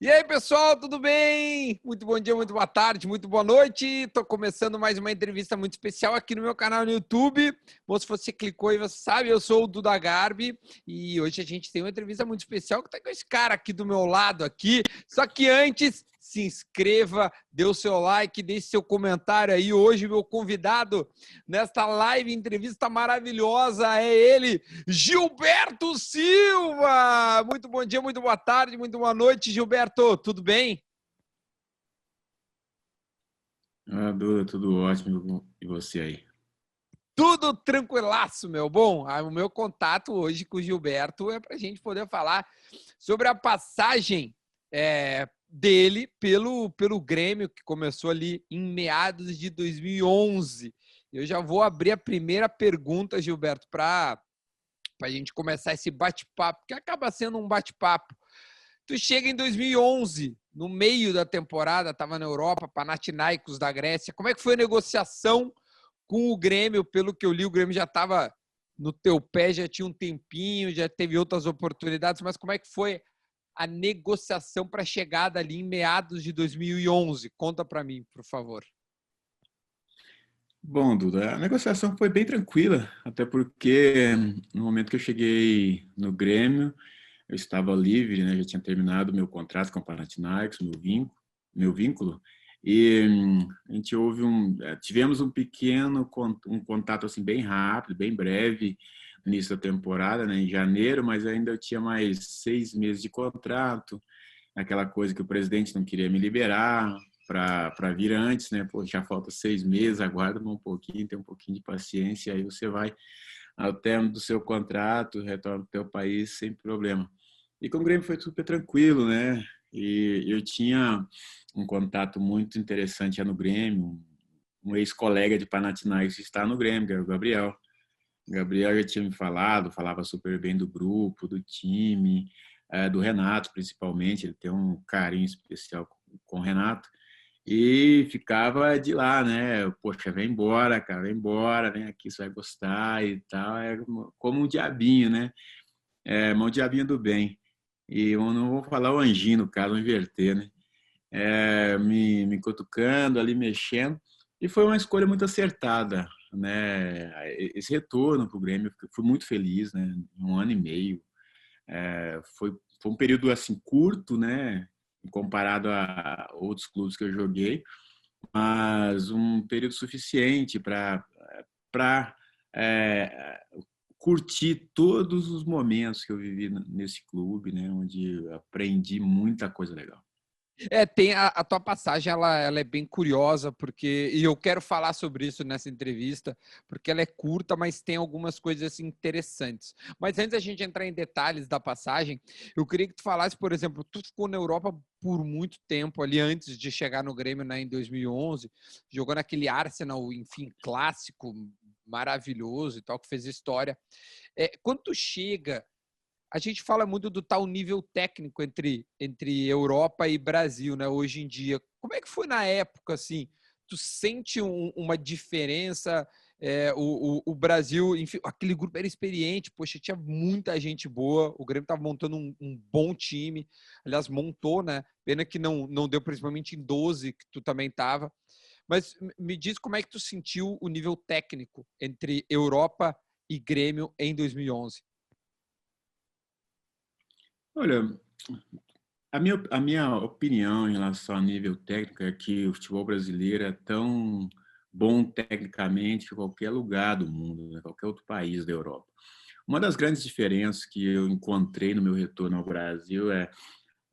E aí, pessoal, tudo bem? Muito bom dia, muito boa tarde, muito boa noite. Estou começando mais uma entrevista muito especial aqui no meu canal no YouTube. Bom, se você clicou e você sabe, eu sou o Duda Garbi e hoje a gente tem uma entrevista muito especial que está com esse cara aqui do meu lado aqui. Só que antes, se inscreva, dê o seu like, deixe seu comentário aí. Hoje meu convidado nesta live entrevista maravilhosa é ele, Gilberto Silva! Muito bom dia, muito boa tarde, muito boa noite, Gilberto. Tudo bem? Duda, tudo ótimo. E você aí? Tudo tranquilaço, meu. Bom, o meu contato hoje com o Gilberto é para a gente poder falar sobre a passagem dele pelo Grêmio, que começou ali em meados de 2011. Eu já vou abrir a primeira pergunta, Gilberto, para a gente começar esse bate-papo, que acaba sendo um bate-papo. Tu chega em 2011, no meio da temporada, estava na Europa, Panathinaikos da Grécia. Como é que foi a negociação com o Grêmio? Pelo que eu li, o Grêmio já estava no teu pé, já tinha um tempinho, já teve outras oportunidades, mas como é que foi a negociação para a chegada ali em meados de 2011? Conta para mim, por favor. Bom, Duda, a negociação foi bem tranquila, até porque no momento que eu cheguei no Grêmio, eu estava livre, né? Já tinha terminado meu contrato com o Panathinaikos, meu vínculo, e a gente tivemos um contato assim bem rápido, bem breve, no início da temporada, né? Em janeiro, mas ainda eu tinha mais 6 meses de contrato, aquela coisa que o presidente não queria me liberar para vir antes, né? Pô, já falta 6 meses, aguarda um pouquinho, tem um pouquinho de paciência, aí você vai ao término do seu contrato, retorna para o teu país sem problema. E com o Grêmio foi super tranquilo, né? E eu tinha um contato muito interessante já no Grêmio, um ex-colega de Panathinaikos está no Grêmio, que é o Gabriel. O Gabriel já tinha me falava super bem do grupo, do time, do Renato principalmente, ele tem um carinho especial com o Renato, e ficava de lá, né? Poxa, vem embora, cara, vem embora, vem aqui, você vai gostar e tal. É como um diabinho, né? É, mas um diabinho do bem. E eu não vou falar o anjinho, no caso, vou inverter, né? Me cutucando ali, mexendo. E foi uma escolha muito acertada, né? Esse retorno para o Grêmio, eu fui muito feliz, né? 1 ano e meio. Foi um período assim curto, né? Comparado a outros clubes que eu joguei, mas um período suficiente para curtir todos os momentos que eu vivi nesse clube, né? Onde aprendi muita coisa legal. Tem a tua passagem, ela é bem curiosa, e eu quero falar sobre isso nessa entrevista, porque ela é curta, mas tem algumas coisas assim, interessantes. Mas antes da gente entrar em detalhes da passagem, eu queria que tu falasse, por exemplo, tu ficou na Europa por muito tempo ali, antes de chegar no Grêmio, né, em 2011, jogou naquele Arsenal, enfim, clássico, maravilhoso e tal, que fez história. Quando tu chega, a gente fala muito do tal nível técnico entre Europa e Brasil, né? Hoje em dia. Como é que foi na época, assim? Tu sente uma diferença? O Brasil, enfim, aquele grupo era experiente, poxa, tinha muita gente boa, o Grêmio estava montando um bom time, aliás, montou, né? Pena que não deu, principalmente em 12, que tu também estava. Mas me diz como é que tu sentiu o nível técnico entre Europa e Grêmio em 2011. Olha, a minha opinião em relação ao nível técnico é que o futebol brasileiro é tão bom tecnicamente que qualquer lugar do mundo, né? Qualquer outro país da Europa. Uma das grandes diferenças que eu encontrei no meu retorno ao Brasil é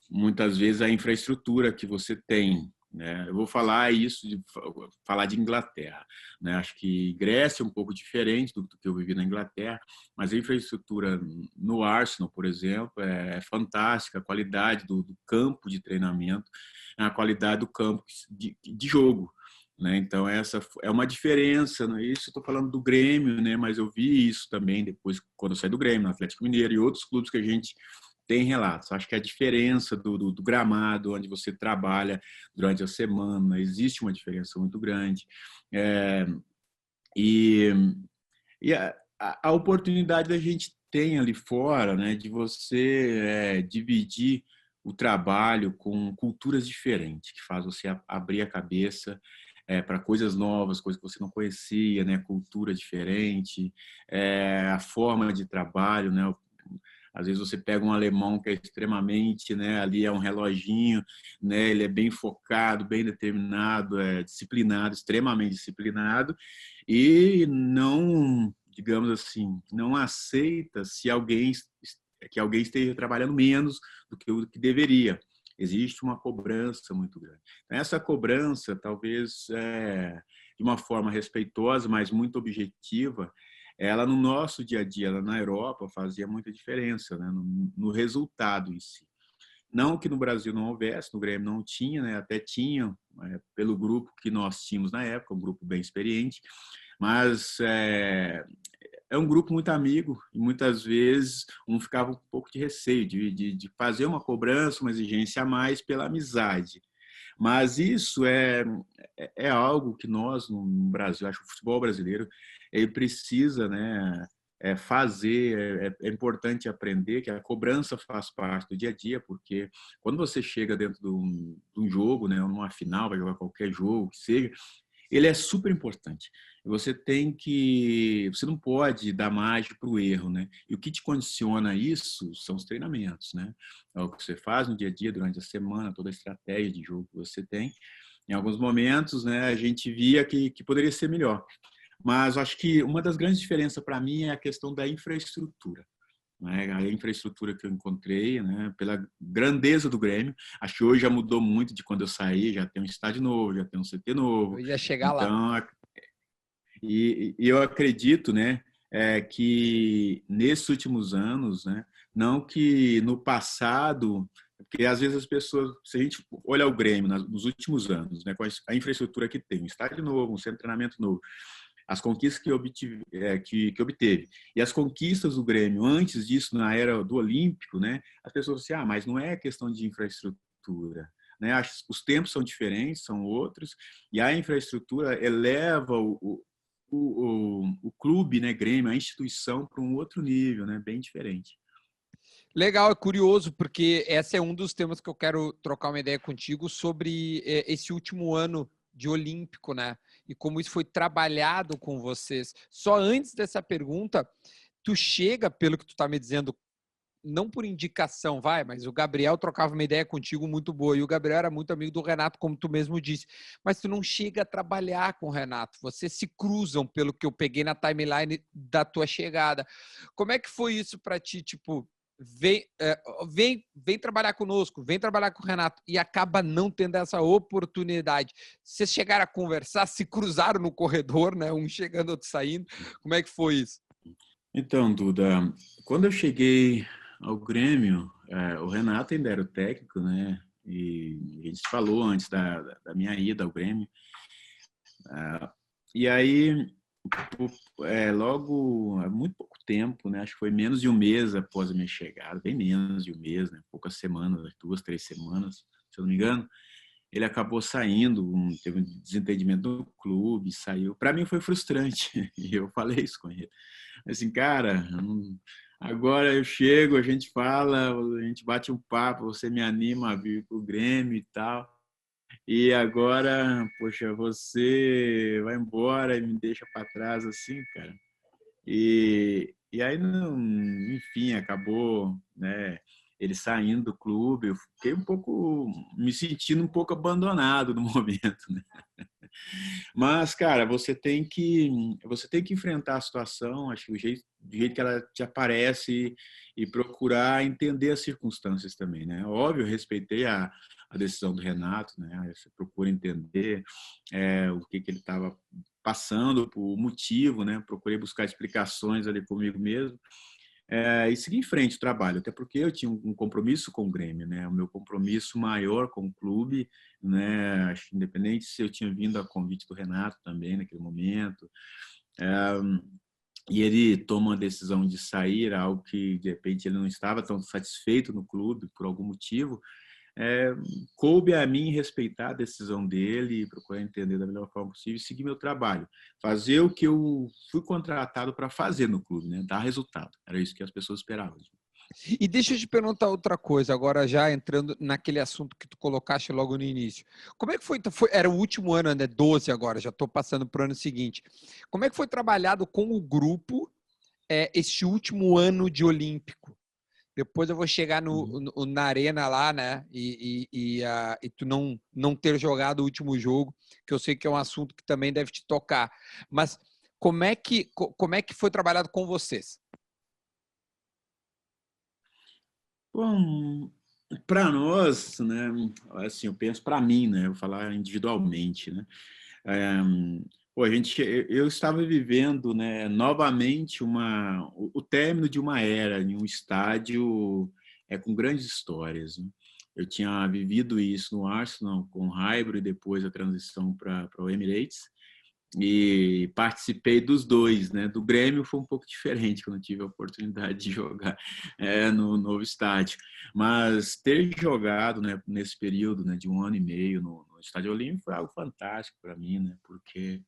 muitas vezes a infraestrutura que você tem, né? Eu vou falar de Inglaterra, né? Acho que Grécia é um pouco diferente do que eu vivi na Inglaterra, mas a infraestrutura no Arsenal, por exemplo, é fantástica. A qualidade do campo de treinamento, a qualidade do campo de jogo, né? Então essa é uma diferença, né? Isso estou falando do Grêmio, né? Mas eu vi isso também depois quando eu saí do Grêmio, no Atlético Mineiro e outros clubes que a gente tem relatos. Acho que a diferença do gramado, onde você trabalha durante a semana, existe uma diferença muito grande. É, e e a oportunidade da gente tem ali fora, né, de você dividir o trabalho com culturas diferentes, que faz você abrir a cabeça para coisas novas, coisas que você não conhecia, né? Cultura diferente, a forma de trabalho, né? Às vezes você pega um alemão que é extremamente, né? Ali é um reloginho, né? Ele é bem focado, bem determinado, disciplinado, extremamente disciplinado e não, digamos assim, não aceita se alguém que alguém esteja trabalhando menos do que o que deveria. Existe uma cobrança muito grande. Essa cobrança, talvez de uma forma respeitosa, mas muito objetiva, ela no nosso dia a dia, ela na Europa, fazia muita diferença, né? No resultado em si. Não que no Brasil não houvesse, no Grêmio não tinha, né? Até tinha, pelo grupo que nós tínhamos na época, um grupo bem experiente, mas é um grupo muito amigo e muitas vezes um ficava um pouco de receio de fazer uma cobrança, uma exigência a mais pela amizade. Mas isso é algo que nós, no Brasil, acho que o futebol brasileiro, ele precisa, né, fazer, é importante aprender que a cobrança faz parte do dia a dia, porque quando você chega dentro de um jogo, né, numa final, vai jogar qualquer jogo que seja, ele é super importante. Você não pode dar margem para o erro, né? E o que te condiciona isso são os treinamentos, né? É o que você faz no dia a dia, durante a semana, toda a estratégia de jogo que você tem. Em alguns momentos, né, a gente via que poderia ser melhor. Mas acho que uma das grandes diferenças para mim é a questão da infraestrutura, né? A infraestrutura que eu encontrei, né, pela grandeza do Grêmio. Acho que hoje já mudou muito de quando eu saí, já tem um estádio novo, já tem um CT Eu novo. ia chegar lá. Então, eu acredito, né, que nesses últimos anos, né, não que no passado, porque às vezes as pessoas, se a gente olhar o Grêmio nos últimos anos, né, com a infraestrutura que tem, um estádio novo, um centro de treinamento novo, as conquistas que obteve e as conquistas do Grêmio antes disso, na era do Olímpico, né, as pessoas dizem, mas não é questão de infraestrutura. Né? Os tempos são diferentes, são outros, e a infraestrutura eleva o clube, né, Grêmio, a instituição para um outro nível, né, bem diferente. Legal, é curioso, porque esse é um dos temas que eu quero trocar uma ideia contigo sobre esse último ano de Olímpico, né? E como isso foi trabalhado com vocês. Só antes dessa pergunta, tu chega, pelo que tu tá me dizendo, não por indicação, vai, mas o Gabriel trocava uma ideia contigo muito boa, e o Gabriel era muito amigo do Renato, como tu mesmo disse, mas tu não chega a trabalhar com o Renato, vocês se cruzam, pelo que eu peguei na timeline da tua chegada. Como é que foi isso para ti, tipo, vem trabalhar conosco, vem trabalhar com o Renato, e acaba não tendo essa oportunidade? Vocês chegaram a conversar, se cruzaram no corredor, né, um chegando, outro saindo, como é que foi isso? Então, Duda, quando eu cheguei ao Grêmio, o Renato ainda era o técnico, né? E a gente falou antes da minha ida ao Grêmio. E aí, logo, há muito pouco tempo, né? Acho que foi menos de um mês após a minha chegada, bem menos de um mês, né? Poucas semanas, 2, 3 semanas, se eu não me engano. Ele acabou saindo, teve um desentendimento no clube, saiu. Para mim foi frustrante, e eu falei isso com ele. Assim, cara, agora eu chego, a gente fala, a gente bate um papo, você me anima a vir pro Grêmio e tal. E agora, poxa, você vai embora e me deixa para trás assim, cara. E aí, não, enfim, acabou, né, ele saindo do clube. Eu fiquei um pouco, me sentindo um pouco abandonado no momento, né? Mas, cara, você tem que enfrentar a situação, acho que do jeito que ela te aparece e procurar entender as circunstâncias também, né? Óbvio, eu respeitei a decisão do Renato, né? Você procura entender o que ele estava passando, o motivo, né? Procurei buscar explicações ali comigo mesmo. E seguir em frente o trabalho, até porque eu tinha um compromisso com o Grêmio, né? O meu compromisso maior com o clube, né? Acho que independente se eu tinha vindo a convite do Renato também naquele momento, e ele toma a decisão de sair, algo que de repente ele não estava tão satisfeito no clube por algum motivo, é, coube a mim respeitar a decisão dele e procurar entender da melhor forma possível e seguir meu trabalho. Fazer o que eu fui contratado para fazer no clube, né? Dar resultado. Era isso que as pessoas esperavam. E deixa eu te perguntar outra coisa, agora já entrando naquele assunto que tu colocaste logo no início. Como é que era o último ano, né? 12 agora, já estou passando para o ano seguinte. Como é que foi trabalhado com o grupo este último ano de Olímpico? Depois eu vou chegar Uhum. na arena lá, né? E tu não ter jogado o último jogo, que eu sei que é um assunto que também deve te tocar. Mas como é que foi trabalhado com vocês? Bom, para nós, né, assim, eu penso para mim, né, eu vou falar individualmente, né, é, pô, eu estava vivendo, né, novamente o término de uma era em um estádio com grandes histórias, né? Eu tinha vivido isso no Arsenal com o Highbury, depois a transição para o Emirates, e participei dos dois, né? Do Grêmio foi um pouco diferente, quando eu tive a oportunidade de jogar no novo estádio. Mas ter jogado, né, nesse período, né, de um ano e meio no Estádio Olímpico foi algo fantástico para mim, né? Porque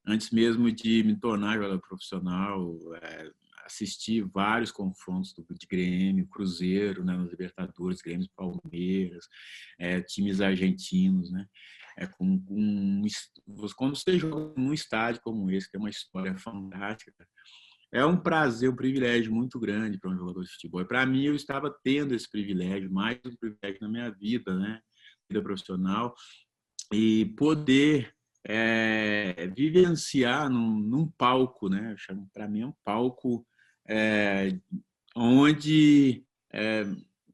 antes mesmo de me tornar jogador profissional, assisti vários confrontos de Grêmio, Cruzeiro, né, nos Libertadores, Grêmio e Palmeiras, times argentinos, né? Quando você joga num estádio como esse, que é uma história fantástica, é um prazer, um privilégio muito grande para um jogador de futebol. E para mim, eu estava tendo esse privilégio, mais um privilégio na minha vida, né? Vida profissional, e poder vivenciar num palco, né? Para mim é um palco é, onde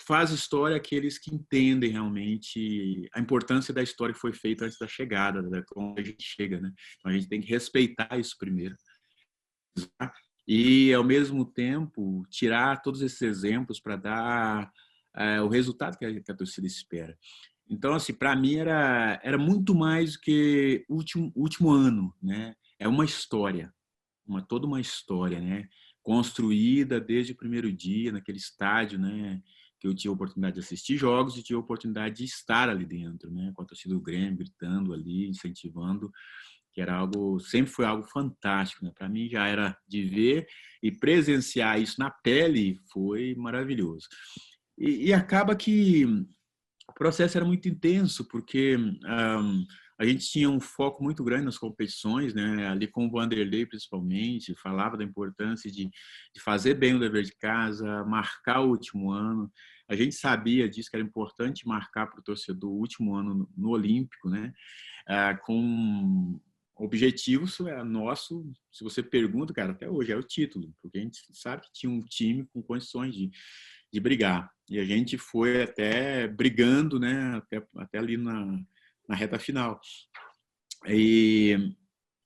faz história aqueles que entendem realmente a importância da história que foi feita antes da chegada, né? Como a gente chega, né? Então a gente tem que respeitar isso primeiro e ao mesmo tempo tirar todos esses exemplos para dar o resultado que a torcida espera. Então, assim, para mim era muito mais do que último ano, né? É uma história, toda uma história, né? Construída desde o primeiro dia naquele estádio, né? Que eu tive a oportunidade de assistir jogos e tive a oportunidade de estar ali dentro, né? Com a torcida do Grêmio gritando ali, incentivando, que era algo, sempre foi algo fantástico, né? Para mim já era de ver e presenciar isso na pele foi maravilhoso. E acaba que o processo era muito intenso, porque a gente tinha um foco muito grande nas competições, né? Ali com o Vanderlei, principalmente, falava da importância de fazer bem o dever de casa, marcar o último ano. A gente sabia disso, que era importante marcar para o torcedor o último ano no Olímpico, né? Com objetivos nosso, se você pergunta, cara, até hoje é o título, porque a gente sabe que tinha um time com condições de brigar. E a gente foi até brigando, né, até ali na reta final.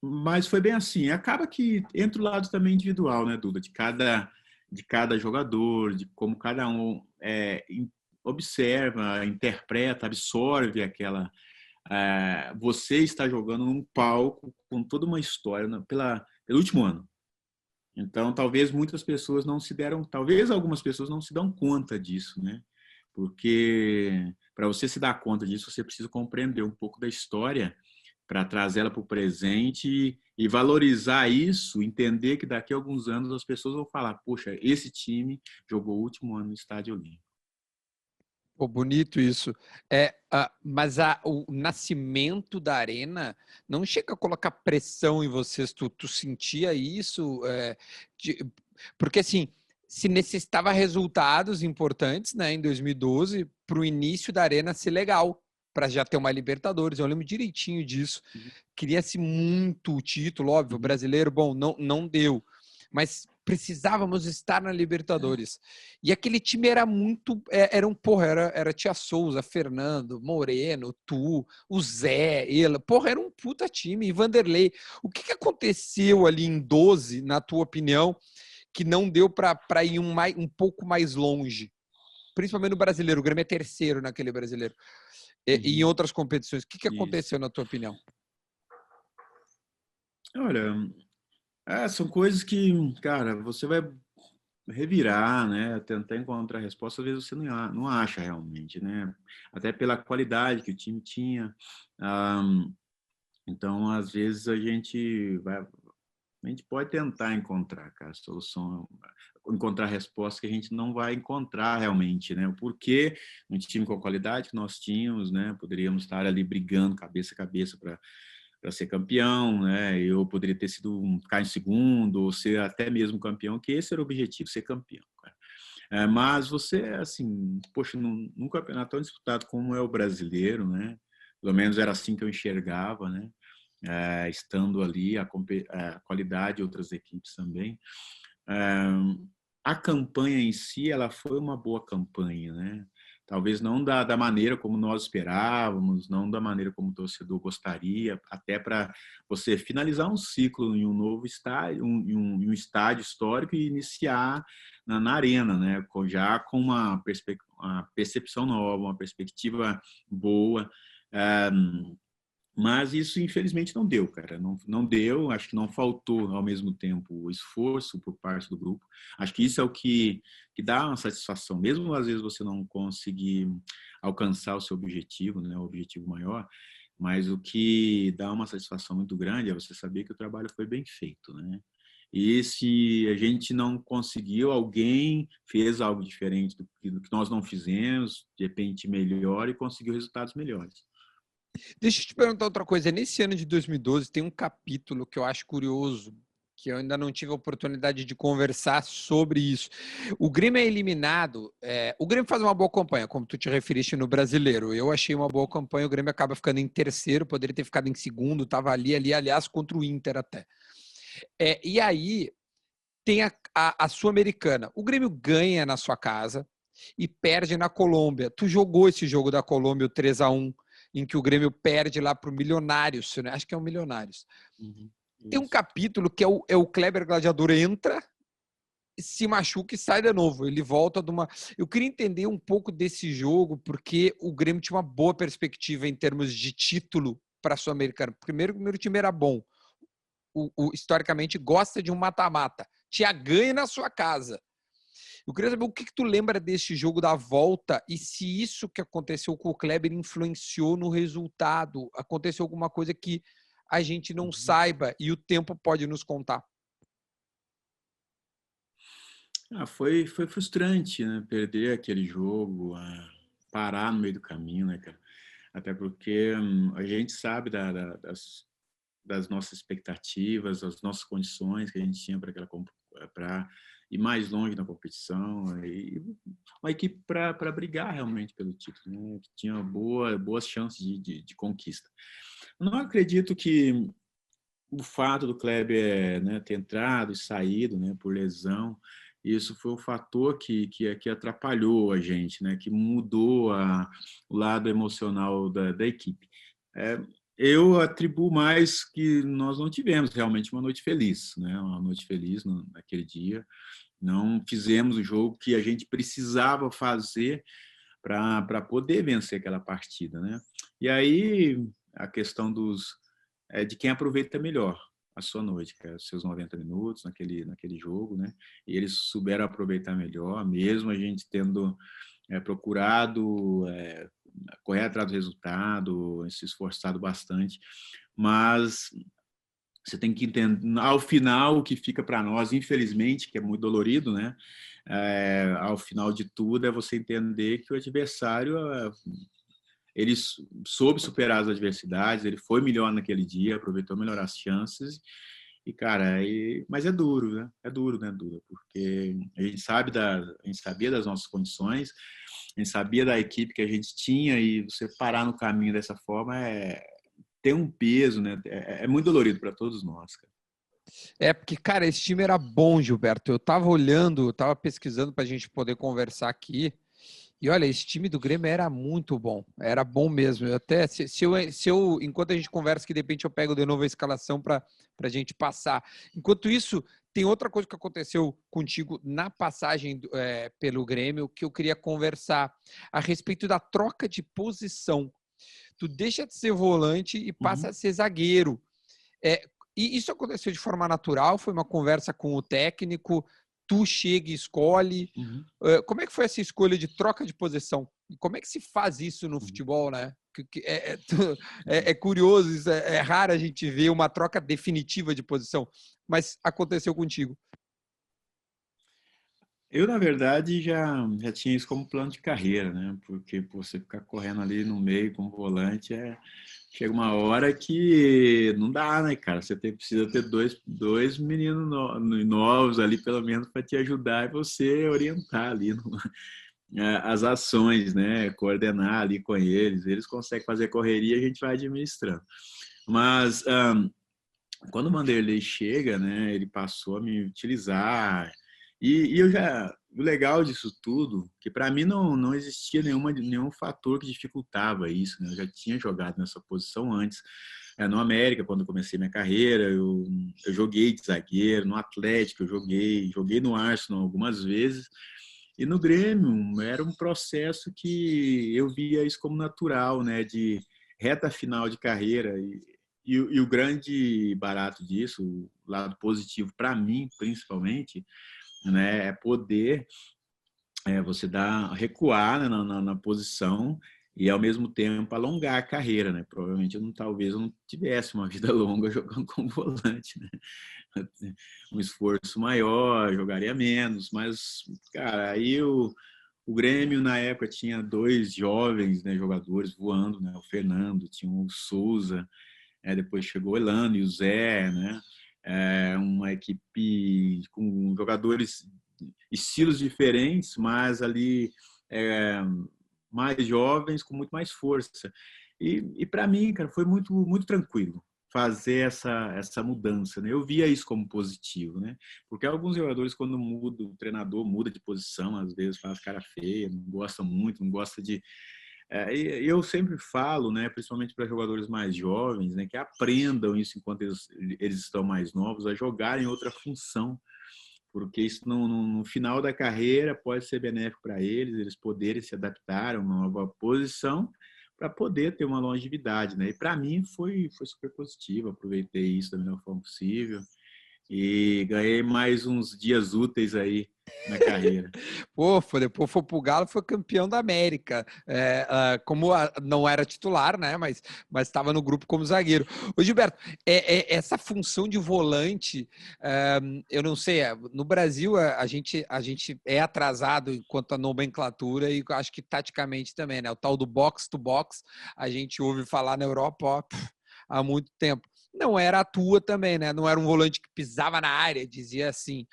Mas foi bem assim. Acaba que entra o lado também individual, né, Duda, de cada jogador, de como cada um observa, interpreta, absorve aquela. Você está jogando num palco com toda uma história pelo último ano. Então, talvez muitas pessoas não se deram, talvez algumas pessoas não se dão conta disso, né? Porque para você se dar conta disso, você precisa compreender um pouco da história para trazê-la para o presente e valorizar isso, entender que daqui a alguns anos as pessoas vão falar: poxa, esse time jogou o último ano no Estádio Olímpico. Pô, bonito isso. Mas o nascimento da arena não chega a colocar pressão em vocês. Tu sentia isso? Porque assim, se necessitava resultados importantes, né, em 2012 para o início da arena ser legal, para já ter uma Libertadores. Eu lembro direitinho disso. Uhum. Queria-se muito o título, óbvio, Uhum. brasileiro, bom, não deu. Mas precisávamos estar na Libertadores. E aquele time era muito. Era Tia Souza, Fernando, Moreno, tu, o Zé, ele. Porra, era um puta time. E Vanderlei. O que aconteceu ali em 12, na tua opinião, que não deu para ir um pouco mais longe? Principalmente no brasileiro. O Grêmio é terceiro naquele brasileiro. E em Uhum. outras competições. O que Isso. aconteceu, na tua opinião? Olha, são coisas que, cara, você vai revirar, né? Tentar encontrar a resposta, às vezes você não acha realmente, né? Até pela qualidade que o time tinha. Então, às vezes a gente pode tentar encontrar, cara, a solução. encontrar respostas que a gente não vai encontrar realmente, né? O porquê um time com a qualidade que nós tínhamos, né? Poderíamos estar ali brigando cabeça a cabeça para ser campeão, né? Eu poderia ter sido ficar em segundo ou ser até mesmo campeão, que esse era o objetivo, ser campeão, cara. Mas você, assim, poxa, num campeonato tão disputado como é o brasileiro, né? Pelo menos era assim que eu enxergava, né? Estando ali, a qualidade de outras equipes também. A campanha em si, ela foi uma boa campanha, né? Talvez não da maneira como nós esperávamos, não da maneira como o torcedor gostaria, até para você finalizar um ciclo em um novo estádio, em um estádio histórico e iniciar na arena, né? Já com uma percepção nova, uma perspectiva boa. Mas isso, infelizmente, não deu, cara. Não deu, acho que não faltou, ao mesmo tempo, o esforço por parte do grupo. Acho que isso é o que dá uma satisfação. Mesmo, às vezes, você não conseguir alcançar o seu objetivo, né, o objetivo maior, mas o que dá uma satisfação muito grande é você saber que o trabalho foi bem feito, né? E se a gente não conseguiu, alguém fez algo diferente do que nós não fizemos, de repente melhor, e conseguiu resultados melhores. Deixa eu te perguntar outra coisa. Nesse ano de 2012 tem um capítulo que eu acho curioso, que eu ainda não tive a oportunidade de conversar sobre isso. O Grêmio é eliminado. O Grêmio faz uma boa campanha, como tu te referiste no Brasileiro. Eu achei uma boa campanha. O Grêmio acaba ficando em terceiro, poderia ter ficado em segundo, estava ali, aliás, contra o Inter até. E aí tem a Sul-Americana. O Grêmio ganha na sua casa e perde na Colômbia. Tu jogou esse jogo da Colômbia, o 3-1, em que o Grêmio perde lá para o Milionários, né? Acho que é o Milionários. Tem um capítulo que é o Kleber Gladiador entra, se machuca e sai de novo. Ele volta de uma... Eu queria entender um pouco desse jogo, porque o Grêmio tinha uma boa perspectiva em termos de título para a Sul-Americana. Primeiro, o primeiro time era bom. Historicamente, gosta de um mata-mata. Tinha ganho na sua casa. Eu queria saber o que tu lembra desse jogo da volta e se isso que aconteceu com o Kleber influenciou no resultado. Aconteceu alguma coisa que a gente não saiba e o tempo pode nos contar. Foi frustrante, né? Perder aquele jogo, parar no meio do caminho, né, cara? Até porque a gente sabe das nossas expectativas, das nossas condições que a gente tinha para ir mais longe na competição, e uma equipe para brigar realmente pelo título, né? Que tinha boas chances de conquista. Não acredito que o fato do Kleber, né, ter entrado e saído, né, por lesão, isso foi um fator que atrapalhou a gente, né, que mudou o lado emocional da equipe. Eu atribuo mais que nós não tivemos realmente uma noite feliz, né, uma noite feliz naquele dia. Não fizemos o jogo que a gente precisava fazer para poder vencer aquela partida, né? E aí a questão de quem aproveita melhor a sua noite, que é os seus 90 minutos naquele jogo, né? E eles souberam aproveitar melhor, mesmo a gente tendo procurado correr atrás do resultado, se esforçado bastante, mas você tem que entender, ao final, o que fica para nós, infelizmente, que é muito dolorido, né? Ao final de tudo, é você entender que o adversário ele soube superar as adversidades, ele foi melhor naquele dia, aproveitou melhor as chances. E, cara, mas é duro, né? É duro, né, Duda? Porque a gente sabia das nossas condições, a gente sabia da equipe que a gente tinha, e você parar no caminho dessa forma tem um peso, né? É muito dolorido para todos nós, cara. Porque, cara, esse time era bom, Gilberto. Eu tava olhando, tava pesquisando para a gente poder conversar aqui. E olha, esse time do Grêmio era muito bom, era bom mesmo. Eu até, se eu, enquanto a gente conversa, que de repente eu pego de novo a escalação para a gente passar. Enquanto isso, tem outra coisa que aconteceu contigo na passagem pelo Grêmio que eu queria conversar a respeito da troca de posição. Tu deixa de ser volante e passa a ser zagueiro. E isso aconteceu de forma natural? Foi uma conversa com o técnico? Tu chega e escolhe? Como é que foi essa escolha de troca de posição? E como é que se faz isso no futebol, né? É curioso, isso é raro a gente ver uma troca definitiva de posição, mas aconteceu contigo. Eu, na verdade, já tinha isso como plano de carreira, né? Porque pô, você ficar correndo ali no meio como volante chega uma hora que não dá, né, cara? Precisa ter dois meninos novos ali, pelo menos, para te ajudar e você orientar ali as ações, né? Coordenar ali com eles. Eles conseguem fazer correria, a gente vai administrando. Mas quando o Vanderlei chega, né, ele passou a me utilizar. O legal disso tudo, que para mim não existia nenhum fator que dificultava isso, né? Eu já tinha jogado nessa posição antes. No América, quando eu comecei minha carreira, eu joguei de zagueiro, no Atlético eu joguei no Arsenal algumas vezes, e no Grêmio era um processo que eu via isso como natural, né, de reta final de carreira. E o grande barato disso, o lado positivo para mim, principalmente, né, é poder você dar recuar, né, na posição e ao mesmo tempo alongar a carreira, né? Provavelmente talvez eu não tivesse uma vida longa jogando como volante, né? Um esforço maior, jogaria menos, mas cara, aí o Grêmio na época tinha dois jovens, né, jogadores voando, né? O Fernando, tinha o Souza, depois chegou o Elano e o Zé, né? Uma equipe com jogadores, estilos diferentes, mas ali é, mais jovens, com muito mais força. E para mim, cara, foi muito tranquilo fazer essa mudança, né? Eu via isso como positivo, né? Porque alguns jogadores, quando muda, o treinador muda de posição, às vezes faz cara feia, não gosta muito, não gosta de e eu sempre falo, né, principalmente para jogadores mais jovens, né, que aprendam isso enquanto eles estão mais novos, a jogarem outra função, porque isso no final da carreira pode ser benéfico para eles poderem se adaptar a uma nova posição para poder ter uma longevidade, né? E para mim foi super positivo, aproveitei isso da melhor forma possível e ganhei mais uns dias úteis aí na carreira. Pô, depois foi pro Galo, foi campeão da América. Como não era titular, né? Mas estava no grupo como zagueiro. Ô, Gilberto, essa função de volante, eu não sei, no Brasil a gente é atrasado enquanto a nomenclatura e acho que taticamente também, né? O tal do box to box, a gente ouve falar na Europa, ó, há muito tempo. Não era a tua também, né? Não era um volante que pisava na área, dizia assim.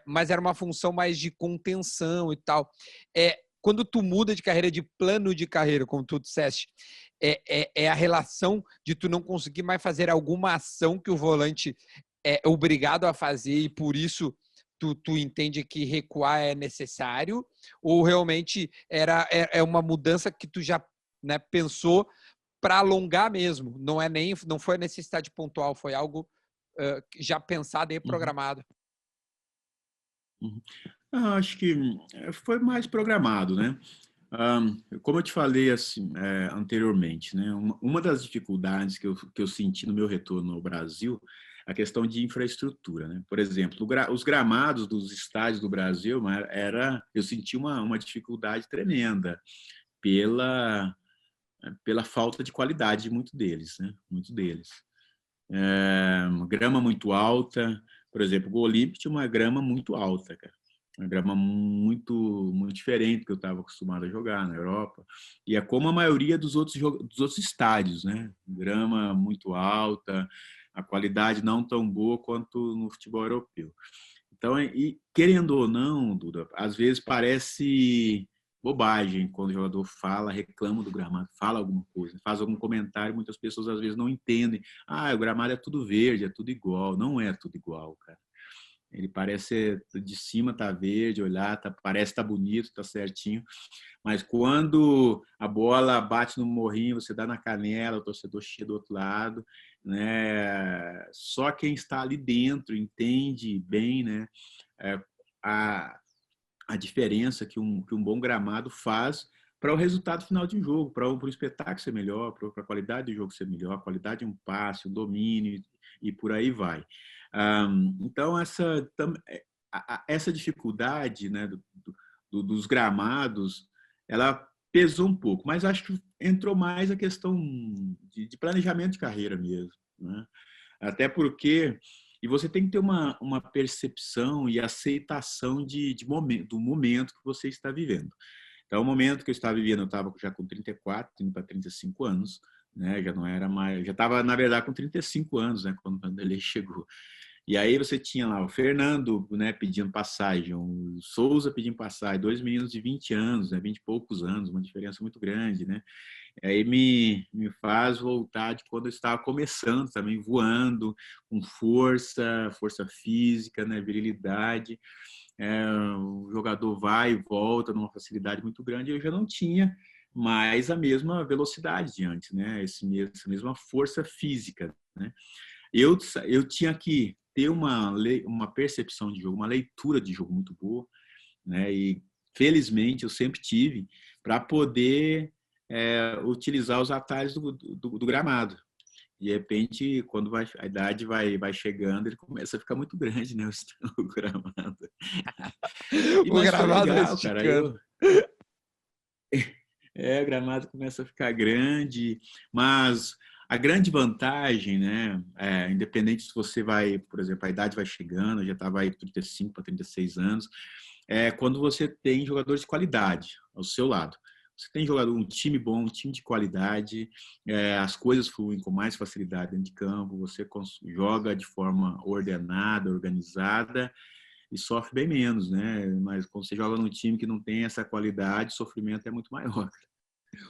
Mas era uma função mais de contenção e tal. Quando tu muda de carreira, de plano de carreira, como tu disseste, a relação de tu não conseguir mais fazer alguma ação que o volante é obrigado a fazer e por isso tu entende que recuar é necessário? Ou realmente é uma mudança que tu já, né, pensou para alongar mesmo? Não foi a necessidade pontual, foi algo já pensado e Uhum, programado. uhum. Acho que foi mais programado, né? Como eu te falei assim, anteriormente, né? Uma das dificuldades que eu senti no meu retorno ao Brasil, a questão de infraestrutura, né? Por exemplo, os gramados dos estádios do Brasil eu senti uma dificuldade tremenda pela pela falta de qualidade de muito deles, né? Muito deles. Grama muito alta, por exemplo, o Gol Olímpico tinha uma grama muito alta, cara. Uma grama muito diferente do que eu estava acostumado a jogar na Europa. E é como a maioria dos outros estádios, né? Grama muito alta, a qualidade não tão boa quanto no futebol europeu. Então, e querendo ou não, Duda, às vezes parece bobagem quando o jogador fala, reclama do gramado, fala alguma coisa, faz algum comentário, muitas pessoas às vezes não entendem. Ah, o gramado é tudo verde, é tudo igual. Não é tudo igual, cara. Ele parece de cima tá verde, olhar, parece tá bonito, tá certinho, mas quando a bola bate no morrinho, você dá na canela, o torcedor chega do outro lado, né? Só quem está ali dentro entende bem, né? É, a, a diferença que um bom gramado faz para o resultado final de um jogo, para o espetáculo ser melhor, para a qualidade do jogo ser melhor, a qualidade de um passe, o domínio e por aí vai. Então, essa dificuldade, né, dos gramados, ela pesou um pouco, mas acho que entrou mais a questão de planejamento de carreira mesmo, né? Até porque E você tem que ter uma percepção e aceitação do momento que você está vivendo. Então, o momento que eu estava vivendo, eu estava já com 34, indo para 35 anos, né? Já não era mais, já estava, na verdade, com 35 anos, né? Quando o Vanderlei chegou. E aí você tinha lá o Fernando, né, pedindo passagem, o Souza pedindo passagem, dois meninos de 20 anos, né, 20 e poucos anos, uma diferença muito grande, né? Aí me faz voltar de quando eu estava começando também, voando, com força física, né, virilidade. O jogador vai e volta numa facilidade muito grande, eu já não tinha mais a mesma velocidade de antes, né? Essa mesma força física, né? Eu tinha que ter uma percepção de jogo, uma leitura de jogo muito boa, né? E felizmente eu sempre tive para poder utilizar os atalhos do gramado. De repente, quando a idade vai chegando, ele começa a ficar muito grande, né? O gramado. O Mas foi gramado vai legal, cara. esticando. O gramado começa a ficar grande, mas a grande vantagem, né? Independente se você vai, por exemplo, a idade vai chegando, já estava aí 35 para 36 anos, quando você tem jogadores de qualidade ao seu lado. Você tem um time bom, um time de qualidade, as coisas fluem com mais facilidade dentro de campo, você joga de forma ordenada, organizada e sofre bem menos, né? Mas quando você joga num time que não tem essa qualidade, o sofrimento é muito maior.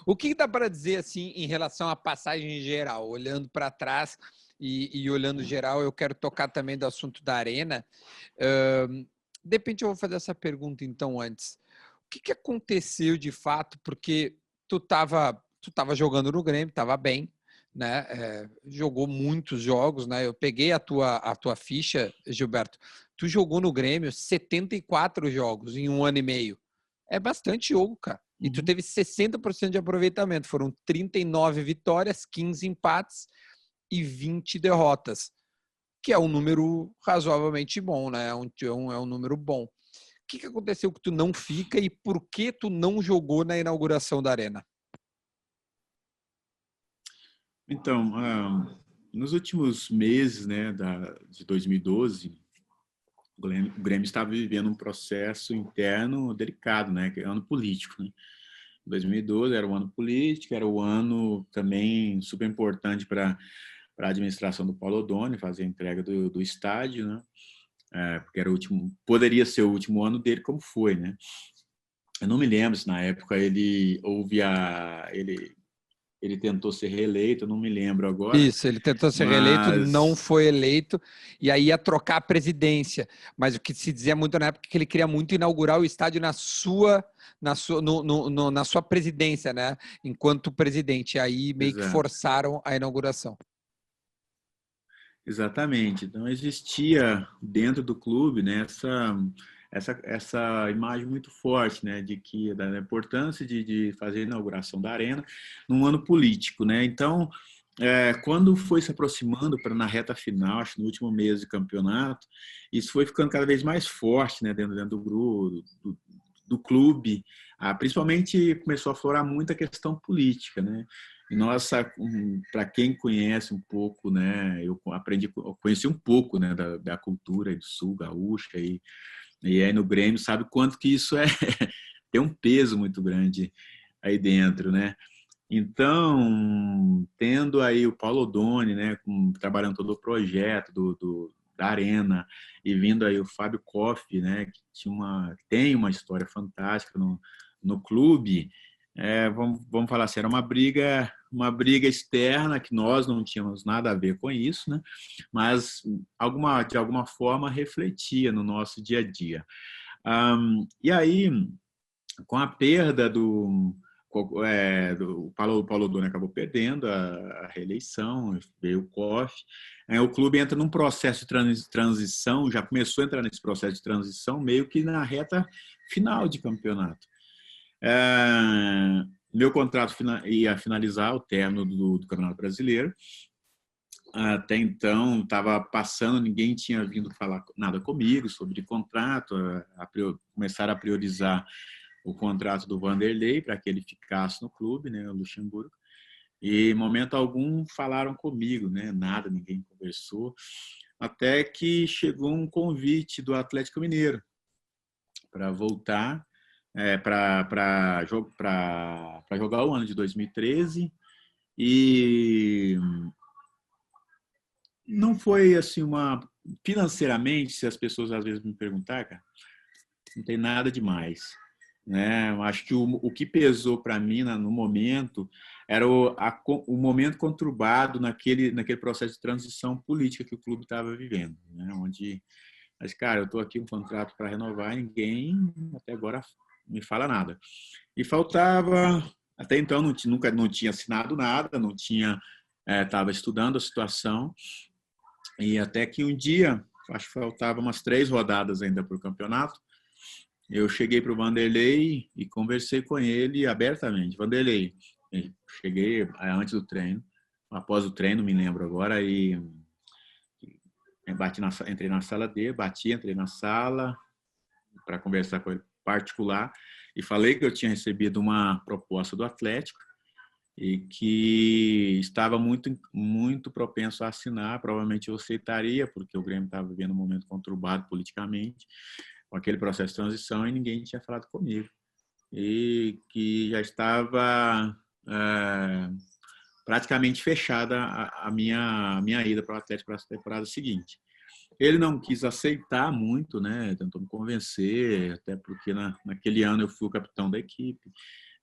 O que dá para dizer assim em relação à passagem geral, olhando para trás e olhando geral, eu quero tocar também do assunto da Arena. De repente eu vou fazer essa pergunta então antes. O que aconteceu de fato? Porque tu tava jogando no Grêmio, estava bem, né? Jogou muitos jogos, né? Eu peguei a tua ficha, Gilberto. Tu jogou no Grêmio 74 jogos em um ano e meio. É bastante jogo, cara. E tu teve 60% de aproveitamento. Foram 39 vitórias, 15 empates e 20 derrotas, que é um número razoavelmente bom, né? É um número bom. O que aconteceu que tu não fica e por que tu não jogou na inauguração da Arena? Então, nos últimos meses, né, de 2012, o Grêmio estava vivendo um processo interno delicado, né, que é ano político, né? 2012 era o ano político, era o ano também super importante para a administração do Paulo Odoni, fazer a entrega do estádio, né? Porque era poderia ser o último ano dele, como foi, né? Eu não me lembro se na época ele tentou ser reeleito, eu não me lembro agora, Isso, ele tentou ser reeleito, não mas foi eleito, e aí ia trocar a presidência. Mas o que se dizia muito na época é que ele queria muito inaugurar o estádio na sua presidência, né? Enquanto presidente. Aí meio que exato. forçaram a inauguração. Exatamente. Então, existia dentro do clube, né, essa imagem muito forte, né, da importância de fazer a inauguração da arena num ano político, né? Então, quando foi se aproximando para na reta final, acho que no último mês de campeonato, isso foi ficando cada vez mais forte, né, dentro do grupo, do clube. Principalmente começou a florar muito a questão política, né? E nossa, para quem conhece um pouco, né, eu conheci um pouco, né, da cultura do Sul gaúcha e aí no Grêmio sabe quanto que isso tem um peso muito grande aí dentro, né? Então, tendo aí o Paulo Odoni, né, trabalhando todo o projeto da Arena e vindo aí o Fábio Koff, né, que tem uma história fantástica no clube, vamos falar assim, era uma briga externa que nós não tínhamos nada a ver com isso, né? Mas de alguma forma refletia no nosso dia a dia. E aí, com a perda o Paulo Odoni acabou perdendo a reeleição, veio o COF, o clube entra num processo de transição, já começou a entrar nesse processo de transição meio que na reta final de campeonato. Meu contrato ia finalizar o término do Campeonato Brasileiro. Até então, estava passando, ninguém tinha vindo falar nada comigo sobre contrato, começaram a priorizar o contrato do Vanderlei para que ele ficasse no clube, né, o Luxemburgo. E, em momento algum, falaram comigo, né, nada, ninguém conversou. até que chegou um convite do Atlético Mineiro para voltar, para jogar o ano de 2013. E não foi assim financeiramente, se as pessoas às vezes me perguntar, cara, não tem nada demais, né? Eu acho que o que pesou para mim no momento era o momento conturbado naquele processo de transição política que o clube estava vivendo, né? Mas, cara, eu estou aqui um contrato para renovar, ninguém até agora me fala nada. E faltava, até então nunca não tinha assinado nada, não tinha, estava estudando a situação, e até que um dia, acho que faltava umas 3 rodadas ainda para o campeonato, eu cheguei para o Vanderlei e conversei com ele abertamente. Vanderlei, cheguei antes do treino, após o treino, me lembro agora, e entrei na sala dele, entrei na sala para conversar com ele particular e falei que eu tinha recebido uma proposta do Atlético e que estava muito propenso a assinar, provavelmente eu aceitaria, porque o Grêmio estava vivendo um momento conturbado politicamente, com aquele processo de transição, e ninguém tinha falado comigo. E que já estava praticamente fechada a minha ida para o Atlético para essa temporada seguinte. Ele não quis aceitar muito, né? Tentou me convencer, até porque naquele ano eu fui o capitão da equipe.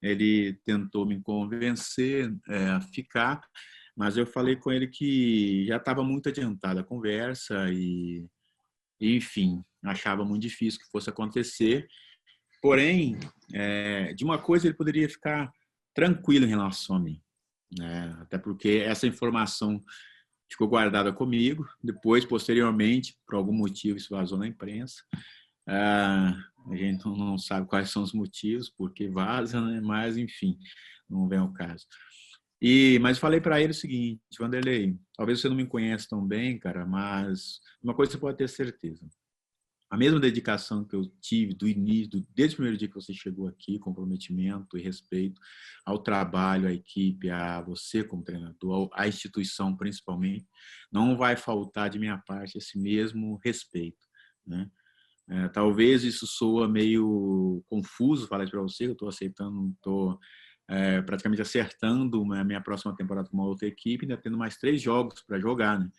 Ele tentou me convencer a ficar, mas eu falei com ele que já estava muito adiantada a conversa enfim, achava muito difícil que fosse acontecer. Porém, de uma coisa ele poderia ficar tranquilo em relação a mim, né? Até porque essa informação ficou guardada comigo. Depois, posteriormente, por algum motivo, isso vazou na imprensa. A gente não sabe quais são os motivos, porque vaza, né? Mas, enfim, não vem ao caso. Mas falei para ele o seguinte, Vanderlei, talvez você não me conheça tão bem, cara, mas uma coisa você pode ter certeza. A mesma dedicação que eu tive do início, desde o primeiro dia que você chegou aqui, comprometimento e respeito ao trabalho, à equipe, a você como treinador, à instituição principalmente, não vai faltar de minha parte esse mesmo respeito, né? Talvez isso soa meio confuso falar isso para você, eu estou aceitando, estou praticamente acertando a minha próxima temporada com uma outra equipe, ainda tendo mais 3 jogos para jogar, né?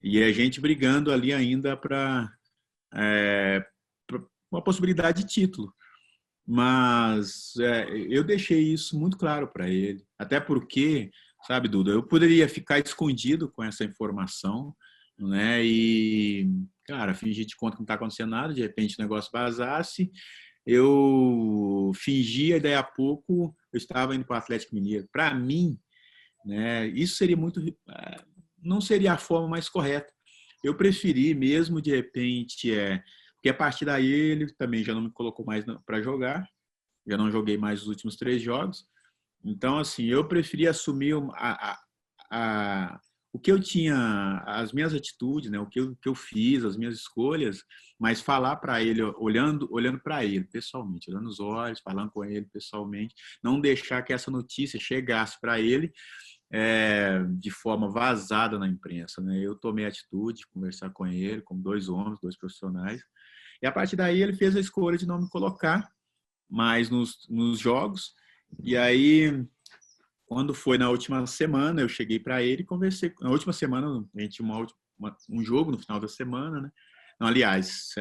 E a gente brigando ali ainda para uma possibilidade de título. Mas eu deixei isso muito claro para ele. Até porque, sabe, Duda, eu poderia ficar escondido com essa informação, né? E, cara, fingir de conta que não está acontecendo nada, de repente o negócio vazasse, eu fingia e daí a pouco eu estava indo para o Atlético Mineiro. Para mim, né, isso seria não seria a forma mais correta. Eu preferi mesmo, de repente, porque a partir daí ele também já não me colocou mais para jogar, já não joguei mais os últimos 3 jogos. Então, assim, eu preferi assumir o que eu tinha, as minhas atitudes, né, o que eu fiz, as minhas escolhas, mas falar para ele, olhando para ele pessoalmente, olhando nos olhos, falando com ele pessoalmente, não deixar que essa notícia chegasse para ele de forma vazada na imprensa, né? Eu tomei a atitude de conversar com ele, com 2 homens, 2 profissionais, e a partir daí ele fez a escolha de não me colocar mais nos jogos. E aí, quando foi na última semana, eu cheguei para ele e conversei. Na última semana, a gente tinha um jogo no final da semana, né? Não, aliás,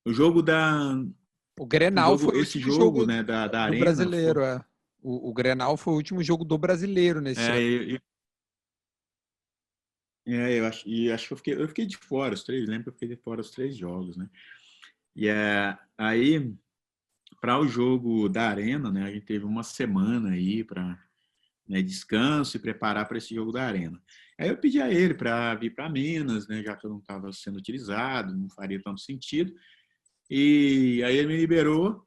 o jogo O Grenal foi o esse último jogo, jogo né, da do Arena. brasileiro, O Grenal foi o último jogo do brasileiro nesse ano. Eu acho que eu fiquei de fora os 3, lembro que eu fiquei de fora os 3 jogos, né? E aí, para o jogo da Arena, né, a gente teve uma semana aí para, né, descanso e preparar para esse jogo da Arena. Aí eu pedi a ele para vir para Minas, né, já que eu não estava sendo utilizado, não faria tanto sentido. E aí ele me liberou,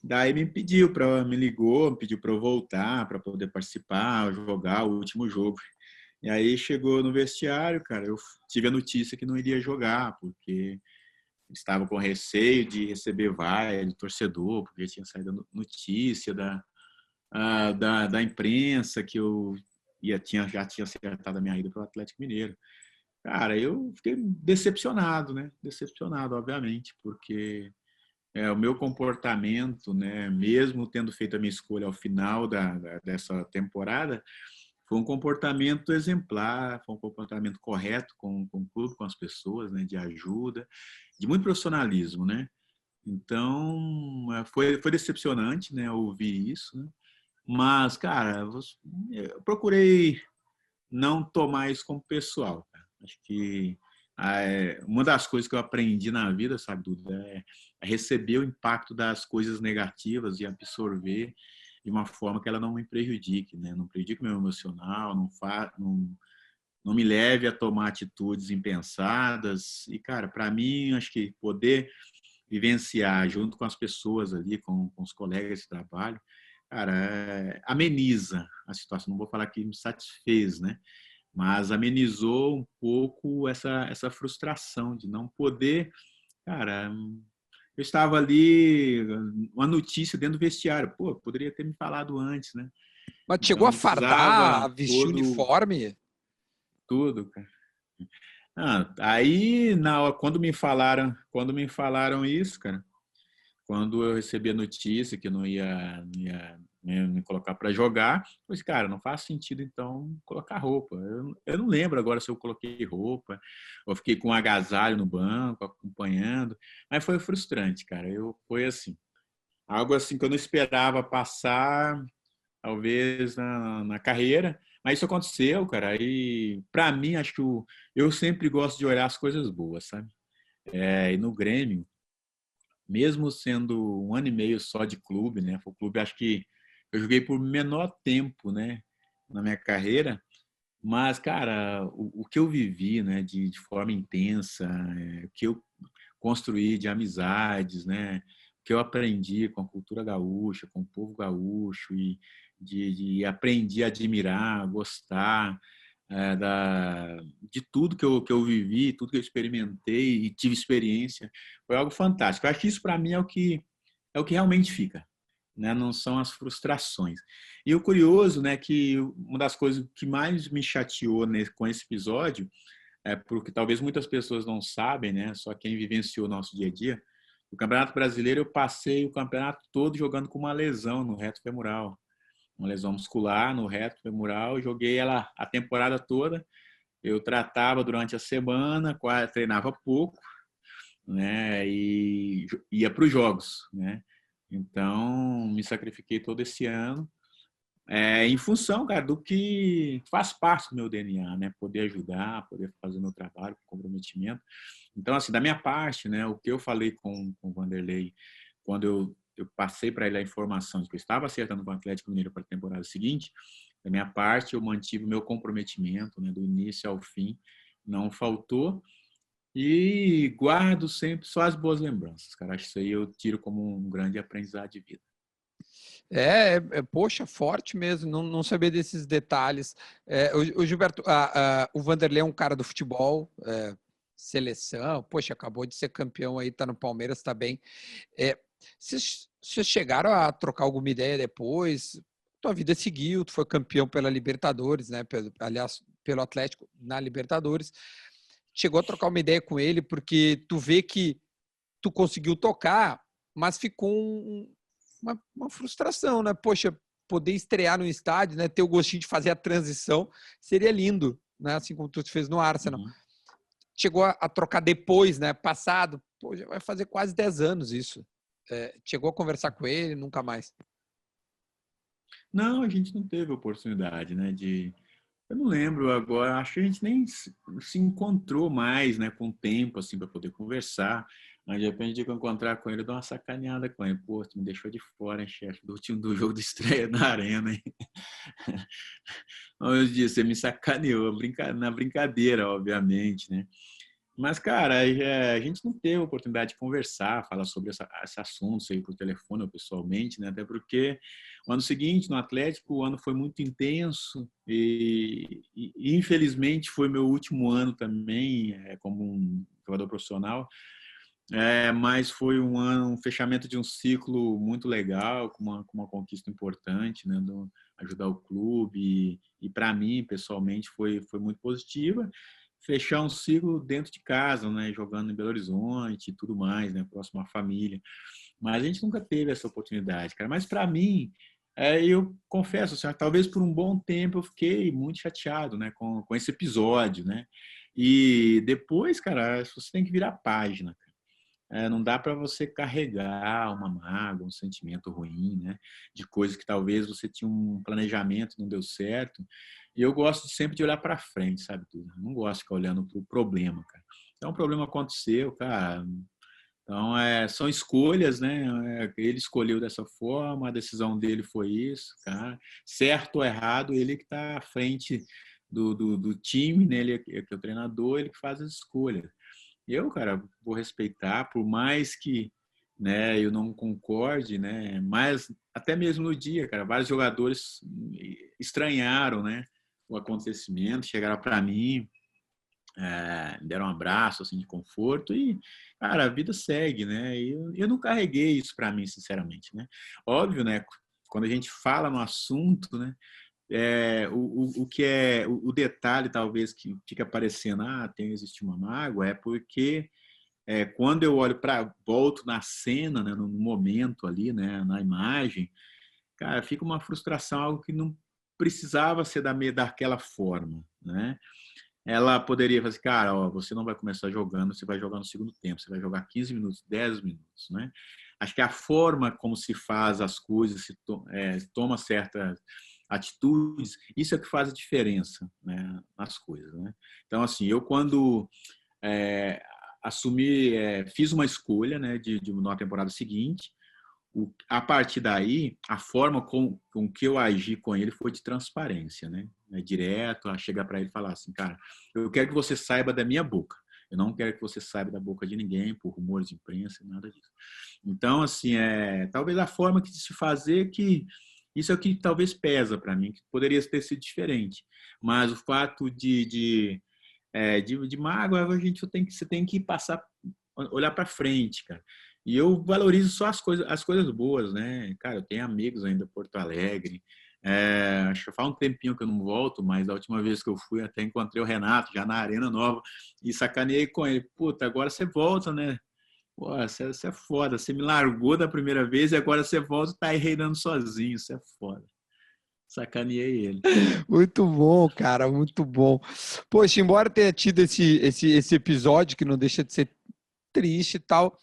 daí me ligou, me pediu para eu voltar, para poder participar, jogar o último jogo. E aí chegou no vestiário, cara, eu tive a notícia que não iria jogar, porque estava com receio de receber vaia de torcedor, porque tinha saído a notícia da imprensa que eu já tinha acertado a minha ida para o Atlético Mineiro. Cara, eu fiquei decepcionado, né? Decepcionado, obviamente, porque o meu comportamento, né, mesmo tendo feito a minha escolha ao final dessa temporada, foi um comportamento exemplar, foi um comportamento correto com o clube, com as pessoas, né, de ajuda, de muito profissionalismo, né? Então, foi decepcionante, né, ouvir isso, né? Mas, cara, eu procurei não tomar isso como pessoal, cara. Acho que uma das coisas que eu aprendi na vida, sabe, Duda, é receber o impacto das coisas negativas e absorver de uma forma que ela não me prejudique, né? Não prejudique meu emocional, não me leve a tomar atitudes impensadas. E, cara, para mim, acho que poder vivenciar junto com as pessoas ali, com os colegas de trabalho, cara, ameniza a situação. Não vou falar que me satisfez, né? Mas amenizou um pouco essa frustração de não poder. Cara, eu estava ali, uma notícia dentro do vestiário. Pô, poderia ter me falado antes, né? Mas chegou Então a não fardar, a precisava vestir uniforme? tudo, cara. Aí, quando me falaram isso, cara, quando eu recebi a notícia que não ia me colocar para jogar, eu falei, cara, não faz sentido então colocar roupa. Eu não lembro agora se eu coloquei roupa, ou fiquei com um agasalho no banco, acompanhando, mas foi frustrante, cara. Foi assim, algo assim que eu não esperava passar, talvez na carreira, mas isso aconteceu, cara. E para mim, acho que eu sempre gosto de olhar as coisas boas, sabe? E no Grêmio, mesmo sendo um ano e meio só de clube, né? Foi o clube, acho que eu joguei por menor tempo, né? Na minha carreira, mas, cara, o que eu vivi, né? De forma intensa, o que eu construí de amizades, né? O que eu aprendi com a cultura gaúcha, com o povo gaúcho e aprendi a admirar, gostar de tudo que eu vivi, tudo que eu experimentei e tive experiência, foi algo fantástico. Eu acho que isso para mim é o que realmente fica, né? Não são as frustrações. E o curioso, né, que uma das coisas que mais me chateou com esse episódio porque talvez muitas pessoas não sabem, né? Só quem vivenciou o nosso dia a dia. O Campeonato Brasileiro eu passei o campeonato todo jogando com uma lesão no reto femoral, uma lesão muscular no reto femoral. Joguei ela a temporada toda. Eu tratava durante a semana, treinava pouco, né? E ia para os jogos, né? Então me sacrifiquei todo esse ano em função, cara, do que faz parte do meu DNA, né? Poder ajudar, poder fazer meu trabalho com comprometimento. Então, assim, da minha parte, né? O que eu falei com o Vanderlei quando eu passei para ele a informação de que eu estava acertando com o Atlético Mineiro para a temporada seguinte, da minha parte, eu mantive o meu comprometimento, né? Do início ao fim, não faltou. E guardo sempre só as boas lembranças, cara. Acho que isso aí eu tiro como um grande aprendizado de vida. Poxa, forte mesmo, não sabia desses detalhes. O Gilberto, o Vanderlei é um cara do futebol, seleção, poxa, acabou de ser campeão aí, tá no Palmeiras, tá bem. Vocês chegaram a trocar alguma ideia depois? Tua vida seguiu, tu foi campeão pela Libertadores, né? Aliás, pelo Atlético na Libertadores. Chegou a trocar uma ideia com ele, porque tu vê que tu conseguiu tocar, mas ficou uma frustração, né? Poxa, poder estrear no estádio, né? Ter o gostinho de fazer a transição seria lindo, né? Assim como tu fez no Arsenal. Uhum. Chegou a trocar depois, né? Passado, pô, já vai fazer quase 10 anos isso. Chegou a conversar com ele, nunca mais. Não, a gente não teve oportunidade, né? Eu não lembro agora, acho que a gente nem se encontrou mais, né, com o tempo, assim, para poder conversar. Mas de repente, que eu encontrar com ele, eu dou uma sacaneada com ele. Pô, tu me deixou de fora, hein, chefe, do último do jogo de estreia na arena, hein? Eu disse, você me sacaneou, na brincadeira, obviamente, né? Mas, cara, a gente não teve a oportunidade de conversar, falar sobre esse assunto, aí por telefone ou pessoalmente, né? Até porque o ano seguinte, no Atlético, o ano foi muito intenso e infelizmente, foi meu último ano também como um jogador profissional. Mas foi um fechamento de um ciclo muito legal, com uma conquista importante, né? Ajudar o clube e para mim, pessoalmente, foi muito positiva. fechar um ciclo dentro de casa, né? Jogando em Belo Horizonte e tudo mais, né? Próximo à família. Mas a gente nunca teve essa oportunidade, cara. Mas para mim, eu confesso, assim, talvez por um bom tempo eu fiquei muito chateado, né? Com esse episódio, né? E depois, cara, você tem que virar a página. Não dá para você carregar uma mágoa, um sentimento ruim, né? De coisas que talvez você tinha um planejamento e não deu certo. E eu gosto sempre de olhar para frente, sabe? Tudo. Não gosto de ficar olhando para o problema, cara. Então, o problema aconteceu, cara. Então, são escolhas, né? Ele escolheu dessa forma, a decisão dele foi isso, cara. Certo ou errado, ele que está à frente do time, né? Ele que é o treinador, ele que faz as escolhas. Eu, cara, vou respeitar, por mais que, né, eu não concorde, né, mas até mesmo no dia, cara, vários jogadores estranharam, né, o acontecimento, chegaram para mim, deram um abraço, assim, de conforto e, cara, a vida segue, né, e eu não carreguei isso para mim, sinceramente, né. Óbvio, né, quando a gente fala no assunto, né, o que é o detalhe talvez que fica aparecendo, existe uma mágoa, é porque quando eu olho para volto na cena, né, no momento ali, né, na imagem, cara, fica uma frustração, algo que não precisava ser daquela forma, né? Ela poderia fazer, cara, ó, você não vai começar jogando, você vai jogar no segundo tempo, você vai jogar 15 minutos, 10 minutos, né? Acho que a forma como se faz as coisas, toma certas atitudes, isso é que faz a diferença, né, nas coisas, né? Então, assim, eu quando é, assumi, fiz uma escolha, né, na temporada seguinte. A partir daí, a forma com que eu agi com ele foi de transparência, né? Direto, a chegar para ele e falar assim, cara, eu quero que você saiba da minha boca. Eu não quero que você saiba da boca de ninguém, por rumores de imprensa, nada disso. Então, assim, talvez a forma de se fazer que isso é o que talvez pesa para mim, que poderia ter sido diferente. Mas o fato de mágoa, você tem que passar, olhar para frente, cara. E eu valorizo só as coisas boas, né? Cara, eu tenho amigos ainda em Porto Alegre. Acho que faz um tempinho que eu não volto, mas a última vez que eu fui até encontrei o Renato, já na Arena Nova, e sacaneei com ele. Puta, agora você volta, né? Pô, você é foda. Você me largou da primeira vez e agora você volta e tá aí reinando sozinho. Você é foda. Sacaneei ele. Muito bom, cara, muito bom. Poxa, embora tenha tido esse episódio que não deixa de ser triste e tal,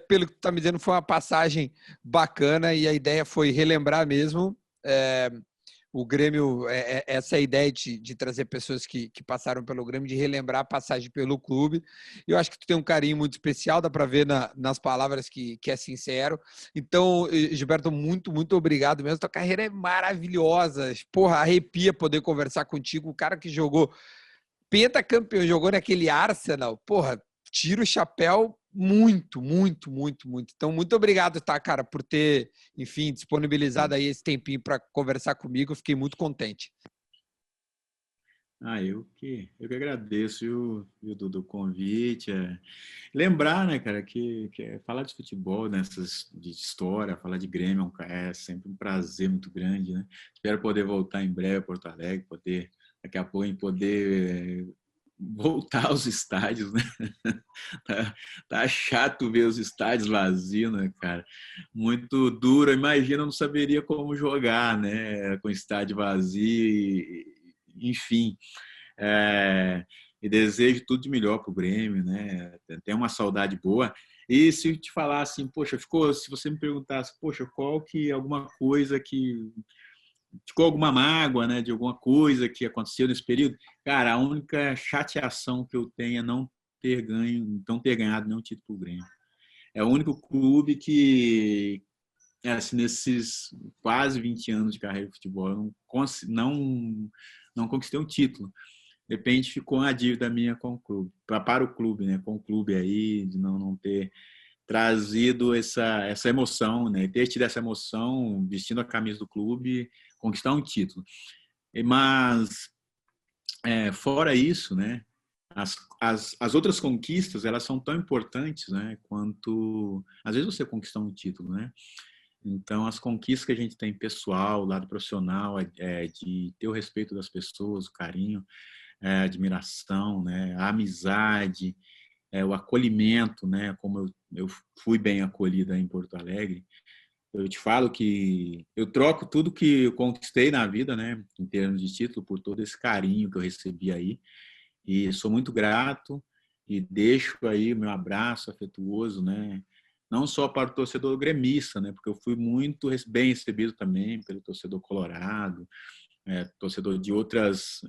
pelo que tu tá me dizendo, foi uma passagem bacana e a ideia foi relembrar mesmo. O Grêmio, essa é a ideia de trazer pessoas que passaram pelo Grêmio, de relembrar a passagem pelo clube. Eu acho que tu tem um carinho muito especial, dá para ver nas palavras que é sincero. Então, Gilberto, muito, muito obrigado mesmo. Tua carreira é maravilhosa. Porra, arrepia poder conversar contigo. O cara que jogou pentacampeão, jogou naquele Arsenal. Porra, tira o chapéu muito, muito, muito, muito. Então, muito obrigado, tá, cara, por ter, enfim, disponibilizado aí esse tempinho para conversar comigo. Eu fiquei muito contente. Eu que agradeço, viu, do convite. Lembrar, né, cara, que falar de futebol, de história, falar de Grêmio é sempre um prazer muito grande, né? Espero poder voltar em breve a Porto Alegre, daqui a pouco, poder voltar aos estádios, né? Tá chato ver os estádios vazios, né, cara? Muito duro. Imagina, eu não saberia como jogar, né? Com estádio vazio, enfim. É, e desejo tudo de melhor para o Grêmio, né? Tem uma saudade boa. E se eu te falar assim, poxa, se você me perguntasse, poxa, alguma coisa que ficou alguma mágoa, né, de alguma coisa que aconteceu nesse período, cara, a única chateação que eu tenho é não ter ganhado nenhum título do Grêmio. É o único clube que, assim, nesses quase 20 anos de carreira de futebol, eu não conquistei um título. De repente ficou uma dívida minha com o clube, para o clube, né? Com o clube aí, de não ter trazido essa emoção, né? Ter tido essa emoção vestindo a camisa do clube, conquistar um título. Mas, fora isso, né? As outras conquistas, elas são tão importantes, né? Quanto, às vezes, você conquistar um título, né? Então, as conquistas que a gente tem pessoal, lado profissional, de ter o respeito das pessoas, o carinho, admiração, né? A amizade, o acolhimento, né? Como eu fui bem acolhida em Porto Alegre. Eu te falo que eu troco tudo que eu conquistei na vida, né, em termos de título, por todo esse carinho que eu recebi aí. E sou muito grato e deixo aí o meu abraço afetuoso, né, não só para o torcedor gremista, né, porque eu fui muito bem recebido também pelo torcedor colorado, torcedor de outras,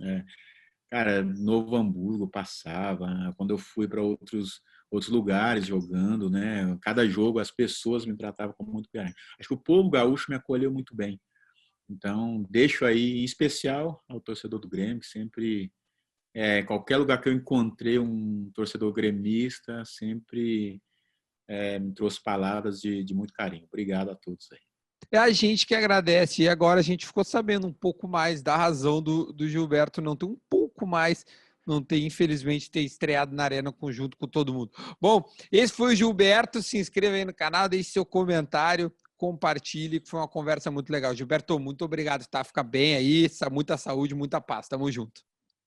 cara, Novo Hamburgo passava, quando eu fui para outros lugares jogando, né? Cada jogo as pessoas me tratavam com muito carinho. Acho que o povo gaúcho me acolheu muito bem. Então, deixo aí em especial ao torcedor do Grêmio, que sempre, qualquer lugar que eu encontrei um torcedor gremista, sempre me trouxe palavras de muito carinho. Obrigado a todos aí. É a gente que agradece. E agora a gente ficou sabendo um pouco mais da razão do Gilberto não ter um pouco mais, não ter, infelizmente, ter estreado na Arena junto com todo mundo. Bom, esse foi o Gilberto. Se inscreva aí no canal, deixe seu comentário, compartilhe, que foi uma conversa muito legal. Gilberto, muito obrigado, tá? Fica bem aí, muita saúde, muita paz. Tamo junto.